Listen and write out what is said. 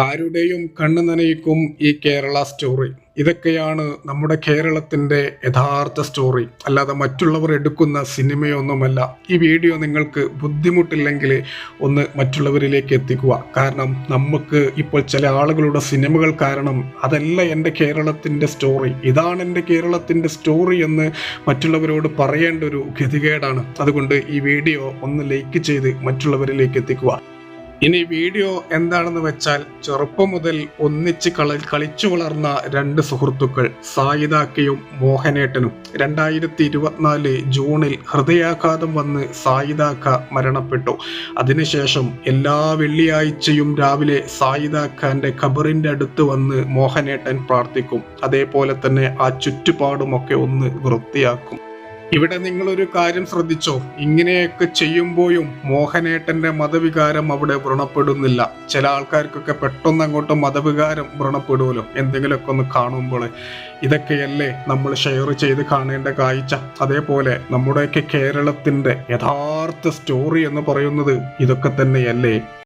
ആരുടെയും കണ്ണു നനയിക്കും ഈ കേരള സ്റ്റോറി. ഇതൊക്കെയാണ് നമ്മുടെ കേരളത്തിന്റെ യഥാർത്ഥ സ്റ്റോറി, അല്ലാതെ മറ്റുള്ളവർ എടുക്കുന്ന സിനിമയൊന്നുമല്ല. ഈ വീഡിയോ നിങ്ങൾക്ക് ബുദ്ധിമുട്ടില്ലെങ്കിൽ ഒന്ന് മറ്റുള്ളവരിലേക്ക് എത്തിക്കുക. കാരണം നമുക്ക് ഇപ്പോൾ ചില ആളുകളുടെ സിനിമകൾ കാരണം അതല്ല എൻ്റെ കേരളത്തിന്റെ സ്റ്റോറി, ഇതാണ് എൻ്റെ കേരളത്തിന്റെ സ്റ്റോറി എന്ന് മറ്റുള്ളവരോട് പറയേണ്ട ഒരു ഗതികേടാണ്. അതുകൊണ്ട് ഈ വീഡിയോ ഒന്ന് ലൈക്ക് ചെയ്ത് മറ്റുള്ളവരിലേക്ക് എത്തിക്കുക. ഇനി വീഡിയോ എന്താണെന്ന് വെച്ചാൽ, ചെറുപ്പം മുതൽ ഒന്നിച്ച് കളിച്ചു വളർന്ന രണ്ട് സുഹൃത്തുക്കൾ സായിദാക്കയും മോഹനേട്ടനും 2024 ജൂണിൽ ഹൃദയാഘാതം വന്ന് സായിദാക്ക മരണപ്പെട്ടു. അതിനുശേഷം എല്ലാ വെള്ളിയാഴ്ചയും രാവിലെ സായിദാക്കാന്റെ ഖബറിന്റെ അടുത്ത് വന്ന് മോഹനേട്ടൻ പ്രാർത്ഥിക്കും. അതേപോലെ തന്നെ ആ ചുറ്റുപാടുമൊക്കെ ഒന്ന് വൃത്തിയാക്കും. ഇവിടെ നിങ്ങളൊരു കാര്യം ശ്രദ്ധിച്ചോ, ഇങ്ങനെയൊക്കെ ചെയ്യുമ്പോഴും മോഹനേട്ടന്റെ മതവികാരം അവിടെ വ്രണപ്പെടുന്നില്ല. ചില ആൾക്കാർക്കൊക്കെ പെട്ടെന്ന് അങ്ങോട്ട് മതവികാരം വ്രണപ്പെടുമല്ലോ എന്തെങ്കിലുമൊക്കെ ഒന്ന് കാണുമ്പോൾ. ഇതൊക്കെയല്ലേ നമ്മൾ ഷെയർ ചെയ്ത് കാണേണ്ട കാഴ്ച. അതേപോലെ നമ്മുടെയൊക്കെ കേരളത്തിന്റെ യഥാർത്ഥ സ്റ്റോറി എന്ന് പറയുന്നത് ഇതൊക്കെ തന്നെയല്ലേ.